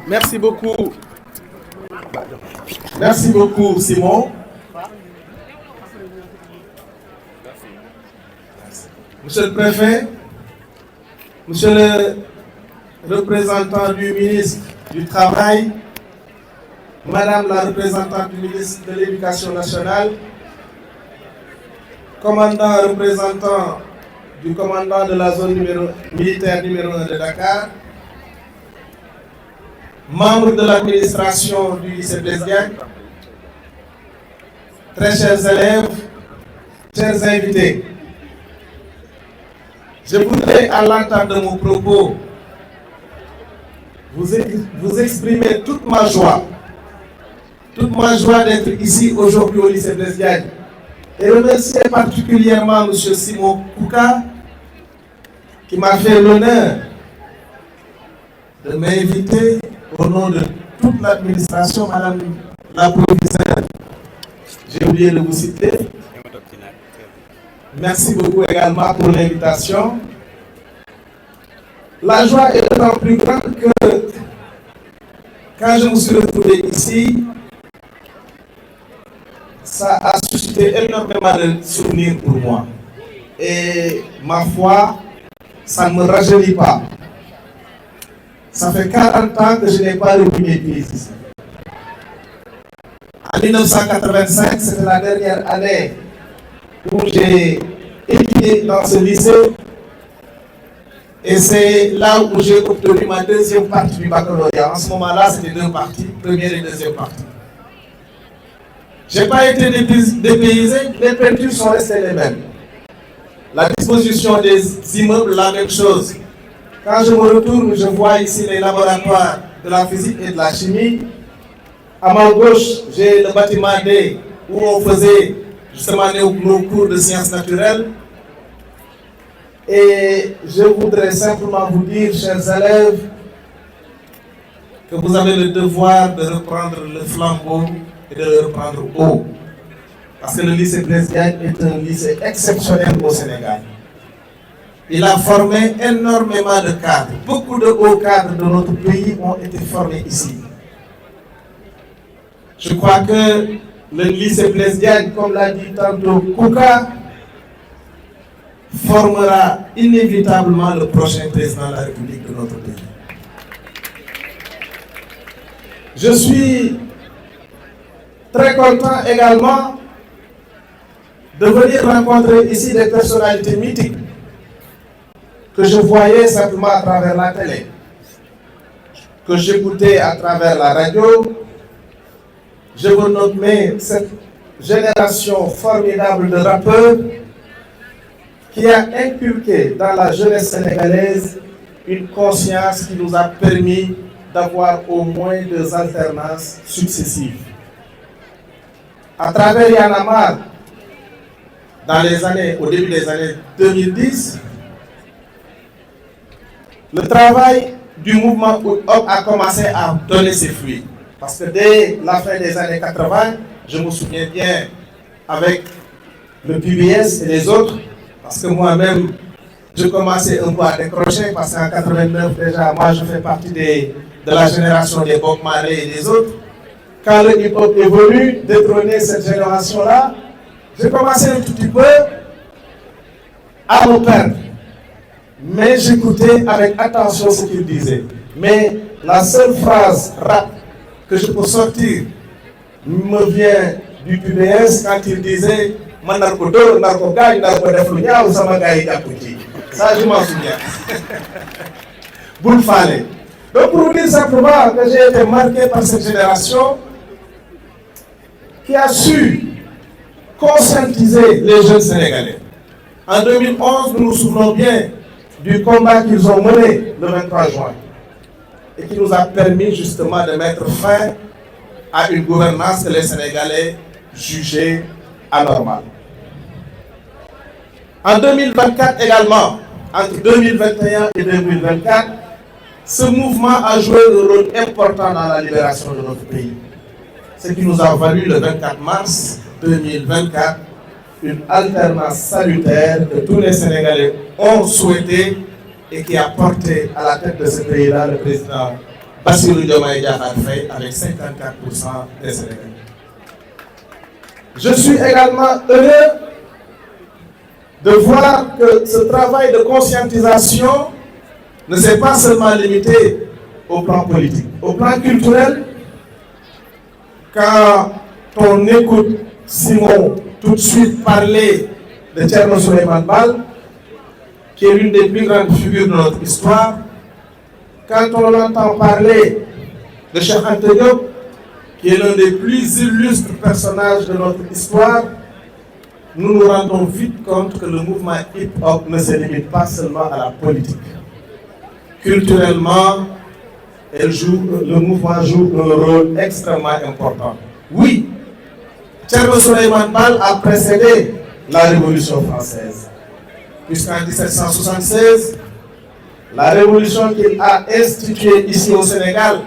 Merci beaucoup. Merci beaucoup, Simon. Monsieur le préfet, monsieur le représentant du ministre du Travail, madame la représentante du ministre de l'Éducation nationale, commandant représentant du commandant de la zone militaire numéro 1 de Dakar, membres de l'administration du lycée Blaise Diagne, très chers élèves, chers invités, je voudrais à l'entame de mon propos vous exprimer toute ma joie d'être ici aujourd'hui au lycée Blaise Diagne et remercier particulièrement M. Simon Kouka qui m'a fait l'honneur de m'inviter au nom de toute l'administration, madame la proviseure. J'ai oublié de vous citer. Merci beaucoup également pour l'invitation. La joie est d'autant plus grande que quand je me suis retrouvé ici, ça a suscité énormément de souvenirs pour moi. Et ma foi, ça ne me rajeunit pas. Ça fait 40 ans que je n'ai pas remis mes pieds ici. En 1985, c'était la dernière année où j'ai étudié dans ce lycée. Et c'est là où j'ai obtenu ma deuxième partie du baccalauréat. En ce moment-là, c'était deux parties, première et deuxième partie. Je n'ai pas été dépaysé, les peintures sont restées les mêmes. La disposition des immeubles, la même chose. Quand je me retourne, je vois ici les laboratoires de la physique et de la chimie. À ma gauche, j'ai le bâtiment D où on faisait justement nos cours de sciences naturelles. Et je voudrais simplement vous dire, chers élèves, que vous avez le devoir de reprendre le flambeau et de le reprendre haut. Parce que le lycée Blaise Diagne est un lycée exceptionnel au Sénégal. Il a formé énormément de cadres. Beaucoup de hauts cadres de notre pays ont été formés ici. Je crois que le lycée Blaise Diagne, comme l'a dit tantôt Kouka, formera inévitablement le prochain président de la République de notre pays. Je suis très content également de venir rencontrer ici des personnalités mythiques que je voyais simplement à travers la télé, que j'écoutais à travers la radio. Je veux nommer cette génération formidable de rappeurs qui a inculqué dans la jeunesse sénégalaise une conscience qui nous a permis d'avoir au moins 2 alternances successives. À travers Y'en a marre, au début des années 2010, le travail du mouvement Hip-Hop a commencé à donner ses fruits. Parce que dès la fin des années 80, je me souviens bien avec le PBS et les autres, parce que moi-même, je commençais un peu à décrocher, parce qu'en 89 déjà, moi je fais partie de la génération des Bob Marley et des autres. Quand le hip-hop est venu détrôner cette génération-là, j'ai commencé un tout petit peu à me perdre. Mais j'écoutais avec attention ce qu'il disait. Mais la seule phrase rap que je peux sortir me vient du PBS quand il disait « Manarko do, narko gagne, narko deflunya, ou sama gagne d'appouti ». Ça, je m'en souviens. Vous le fallait. Donc, pour vous dire simplement que j'ai été marqué par cette génération qui a su conscientiser les jeunes Sénégalais. En 2011, nous nous souvenons bien du combat qu'ils ont mené le 23 juin et qui nous a permis justement de mettre fin à une gouvernance que les Sénégalais jugeaient anormale. En 2024 également, entre 2021 et 2024, ce mouvement a joué un rôle important dans la libération de notre pays. Ce qui nous a valu le 24 mars 2024 une alternance salutaire que tous les Sénégalais ont souhaité et qui a porté à la tête de ce pays-là le président Bassirou Diomaye Diakhar Faye avec 54% des Sénégalais. Je suis également heureux de voir que ce travail de conscientisation ne s'est pas seulement limité au plan politique. Au plan culturel, quand on écoute Simon tout de suite parler de Thierno Souleymane Baal, qui est l'une des plus grandes figures de notre histoire, quand on entend parler de Cheikh Anta Diop, qui est l'un des plus illustres personnages de notre histoire, nous nous rendons vite compte que le mouvement hip-hop ne se limite pas seulement à la politique. Culturellement, le mouvement joue un rôle extrêmement important. Oui, Thierno Souleymane Baal a précédé la Révolution française, puisqu'en 1776, la révolution qu'il a instituée ici au Sénégal,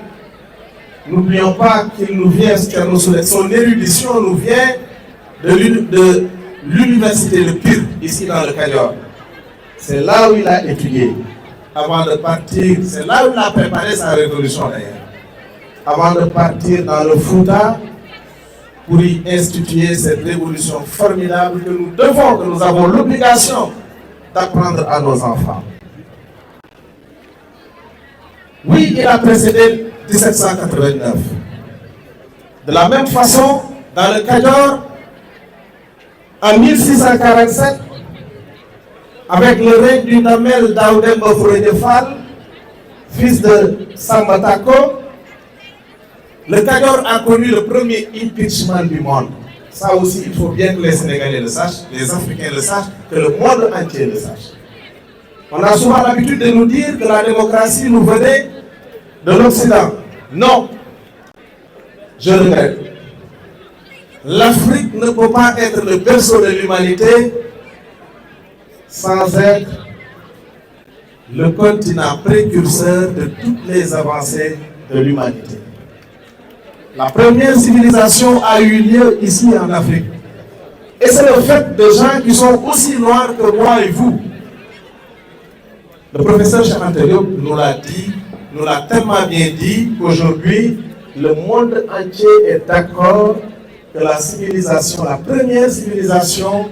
n'oublions pas qu'il nous vient, son érudition nous vient de l'université de Pire, ici dans le Kayor. C'est là où il a étudié. Avant de partir, c'est là où il a préparé sa révolution d'ailleurs. Avant de partir dans le Fouta, pour y instituer cette révolution formidable que nous devons, que nous avons l'obligation d'apprendre à nos enfants. Oui, il a précédé 1789. De la même façon, dans le Kayor, en 1647, avec le règne du Namel Daoudemba Fourédé Fall, fils de Samba Tako, le Kayor a connu le premier impeachment du monde. Ça aussi, il faut bien que les Sénégalais le sachent, les Africains le sachent, que le monde entier le sache. On a souvent l'habitude de nous dire que la démocratie nous venait de l'Occident. Non, je regrette. L'Afrique ne peut pas être le berceau de l'humanité sans être le continent précurseur de toutes les avancées de l'humanité. La première civilisation a eu lieu ici en Afrique. Et c'est le fait de gens qui sont aussi noirs que moi et vous. Le professeur Cheikh Anta Diop nous l'a dit, nous l'a tellement bien dit qu'aujourd'hui, le monde entier est d'accord que la civilisation, la première civilisation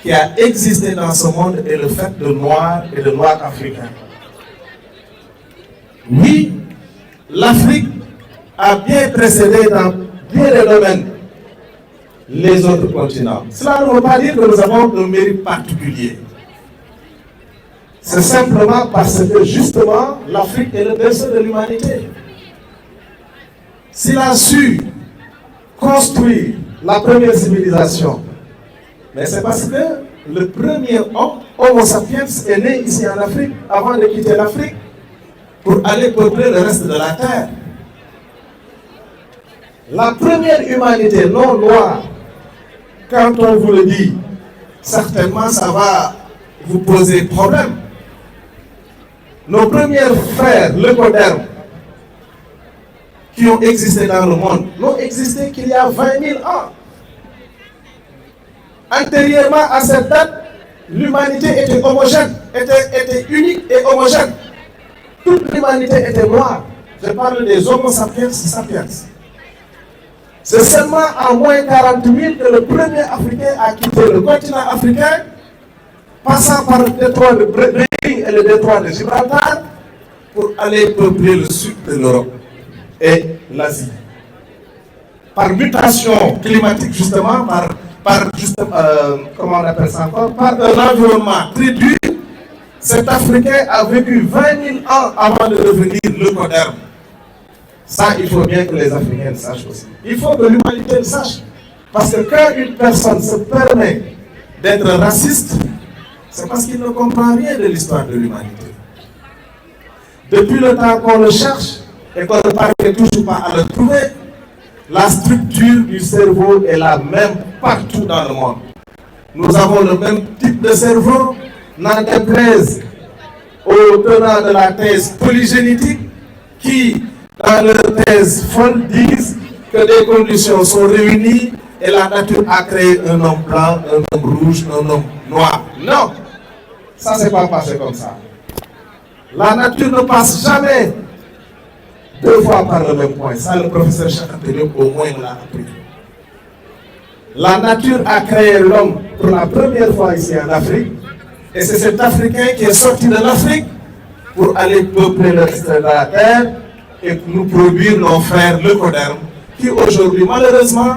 qui a existé dans ce monde est le fait de noirs et de noirs africains. Oui, l'Afrique a bien précédé dans bien des domaines les autres continents. Cela ne veut pas dire que nous avons un mérite particulier. C'est simplement parce que justement l'Afrique est le berceau de l'humanité. S'il a su construire la première civilisation, mais c'est parce que le premier homme, Homo sapiens, est né ici en Afrique avant de quitter l'Afrique pour aller peupler le reste de la terre. La première humanité non noire, quand on vous le dit, certainement ça va vous poser problème. Nos premiers frères, le Coderme, qui ont existé dans le monde, n'ont existé qu'il y a 20 000 ans. Antérieurement à cette date, l'humanité était homogène, était unique et homogène. Toute l'humanité était noire. Je parle des Homo sapiens sapiens. C'est seulement en moins 40 000 que le premier Africain a quitté le continent africain, passant par le détroit de Bering et le détroit de Gibraltar, pour aller peupler le sud de l'Europe et l'Asie. Par mutation climatique, justement, comment on appelle ça encore, par un environnement très dur, cet Africain a vécu 20 000 ans avant de devenir le Coderme. Ça, il faut bien que les Africains le sachent aussi. Il faut que l'humanité le sache. Parce que quand une personne se permet d'être raciste, c'est parce qu'il ne comprend rien de l'histoire de l'humanité. Depuis le temps qu'on le cherche et qu'on ne parvient toujours pas à le trouver, la structure du cerveau est la même partout dans le monde. Nous avons le même type de cerveau, n'en déplaise aux tenants de la thèse polygénétique qui, dans leur thèse folle, disent que des conditions sont réunies et la nature a créé un homme blanc, un homme rouge, un homme noir. Non, ça ne s'est pas passé comme ça. La nature ne passe jamais 2 fois par le même point. Ça, le professeur Cheikh Anta Diop au moins me l'a appris. La nature a créé l'homme pour la première fois ici en Afrique. Et c'est cet Africain qui est sorti de l'Afrique pour aller peupler le reste de la terre et nous produire nos frères leucodermes qui aujourd'hui, malheureusement,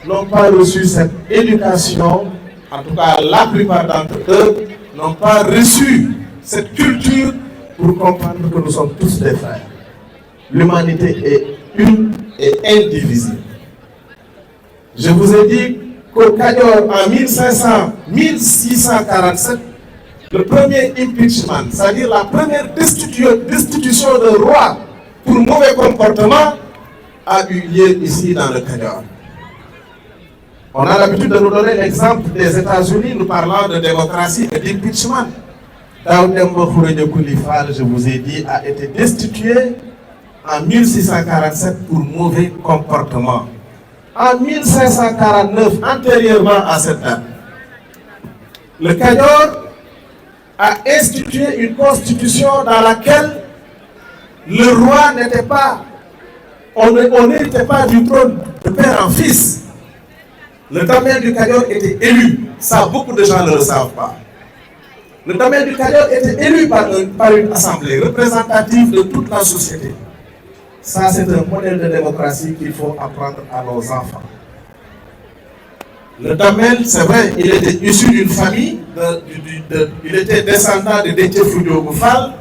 n'ont pas reçu cette éducation. En tout cas, la plupart d'entre eux n'ont pas reçu cette culture pour comprendre que nous sommes tous des frères. L'humanité est une et indivisible. Je vous ai dit qu'au Kayor, en 1647, le premier impeachment, c'est-à-dire la première destitution de roi pour mauvais comportement, a eu lieu ici dans le Kayor. On a l'habitude de nous donner l'exemple des États-Unis, nous parlant de démocratie et d'impeachment. Daoudembo Khourédio Koulifall, je vous ai dit, a été destitué en 1647 pour mauvais comportement. En 1549, antérieurement à cette date, le Kayor a institué une constitution dans laquelle le roi n'était pas, on n'était pas du trône de père en fils. Le Damel du Kayor était élu. Ça, beaucoup de gens ne le savent pas. Le Damel du Kayor était élu par une assemblée représentative de toute la société. Ça, c'est un modèle de démocratie qu'il faut apprendre à nos enfants. Le Damel, c'est vrai, il était issu d'une famille, il était descendant de Déthié Foudio Fall,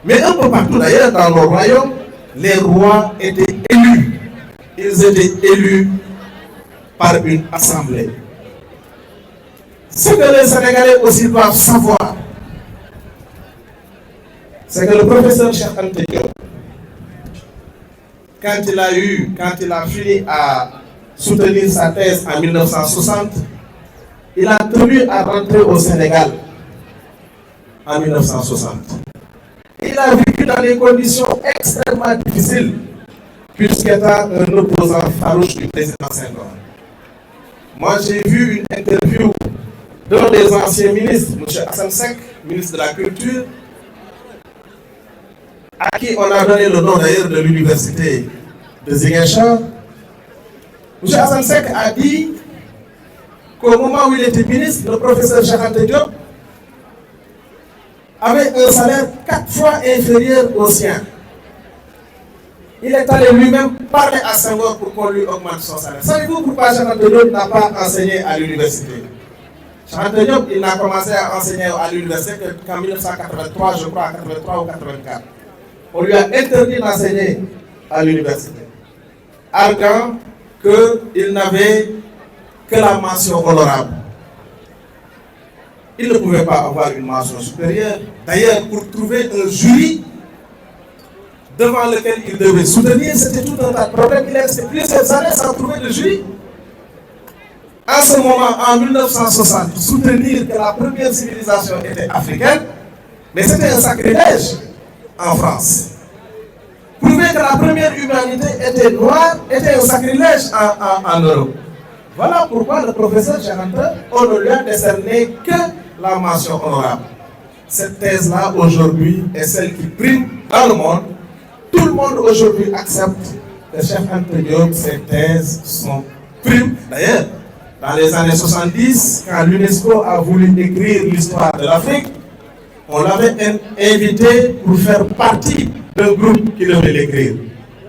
mais un peu partout d'ailleurs dans nos royaumes, les rois étaient élus. Ils étaient élus par une assemblée. Ce que les Sénégalais aussi doivent savoir, c'est que le professeur Cheikh Anta Diop, quand il a fini à soutenir sa thèse en 1960, il a tenu à rentrer au Sénégal en 1960. Il a vécu dans des conditions extrêmement difficiles, puisqu'étant un opposant farouche du président Senghor. Moi, j'ai vu une interview d'un des anciens ministres, M. Hassan Sek, ministre de la Culture, à qui on a donné le nom d'ailleurs de l'université de Ziguinchor. M. Hassan Sek a dit qu'au moment où il était ministre, le professeur Cheikh Anta Diop avait un salaire 4 fois inférieur au sien. Il est allé lui-même parler à Senghor pour qu'on lui augmente son salaire. Savez-vous pourquoi Cheikh Anta Diop n'a pas enseigné à l'université? Cheikh Anta Diop, il n'a commencé à enseigner à l'université qu'en 1983, je crois, 83 ou 84. On lui a interdit d'enseigner à l'université, arguant qu'il n'avait que la mention honorable. Il ne pouvait pas avoir une mention supérieure. D'ailleurs, pour trouver un jury devant lequel il devait soutenir, c'était tout un tas de problèmes. Il est resté plusieurs années sans trouver de jury. En ce moment, en 1960, soutenir que la première civilisation était africaine, mais c'était un sacrilège en France. Prouver que la première humanité était noire était un sacrilège en Europe. Voilà pourquoi le professeur Cheikh Anta, on ne lui a décerné que la mention honorable. Cette thèse-là, aujourd'hui, est celle qui prime dans le monde. Tout le monde aujourd'hui accepte que Cheikh Anta Diop, ses thèses sont primes. D'ailleurs, dans les années 70, quand l'UNESCO a voulu écrire l'histoire de l'Afrique, on l'avait invité pour faire partie d'un groupe qui devait l'écrire.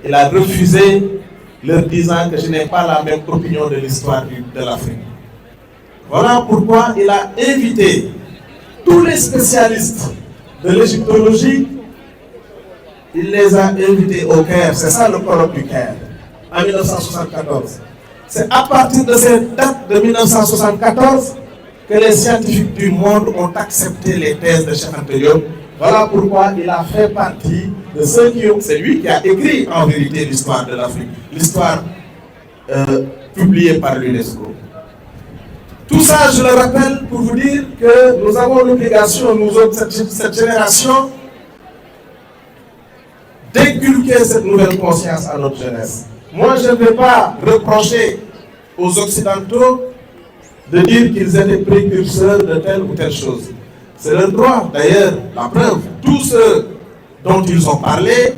Il a refusé, leur disant que je n'ai pas la même opinion de l'histoire de l'Afrique. Voilà pourquoi il a invité tous les spécialistes de l'égyptologie. Il les a invités au Caire, c'est ça le colloque du Caire, en 1974. C'est à partir de cette date de 1974 que les scientifiques du monde ont accepté les thèses de Cheikh Anta Diop. Voilà pourquoi il a fait partie de ceux qui ont... C'est lui qui a écrit en vérité l'histoire de l'Afrique, l'histoire publiée par l'UNESCO. Tout ça, je le rappelle pour vous dire que nous avons l'obligation, nous autres, cette génération, d'inculquer cette nouvelle conscience à notre jeunesse. Moi, je ne vais pas reprocher aux Occidentaux de dire qu'ils étaient précurseurs de telle ou telle chose. C'est leur droit. D'ailleurs, la preuve, tous ceux dont ils ont parlé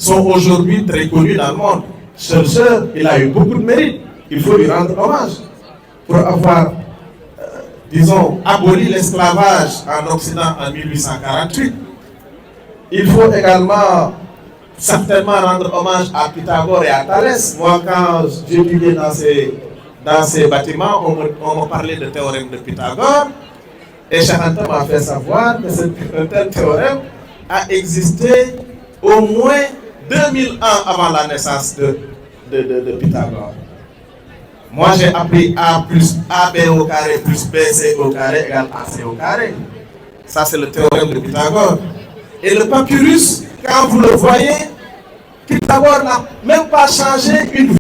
sont aujourd'hui très connus dans le monde. Chercheur, il a eu beaucoup de mérite. Il faut lui rendre hommage pour avoir, disons, aboli l'esclavage en Occident en 1848. Il faut également certainement rendre hommage à Pythagore et à Thalès. Moi, quand j'étudiais dans ces bâtiments, on me parlait de théorème de Pythagore. Et Cheikh Anta m'a fait savoir que un tel théorème a existé au moins 2000 ans avant la naissance de Pythagore. Moi, j'ai appris A plus AB au carré plus BC au carré égale AC au carré. Ça, c'est le théorème de Pythagore. Et le papyrus, quand vous le voyez, Pythagore n'a même pas changé une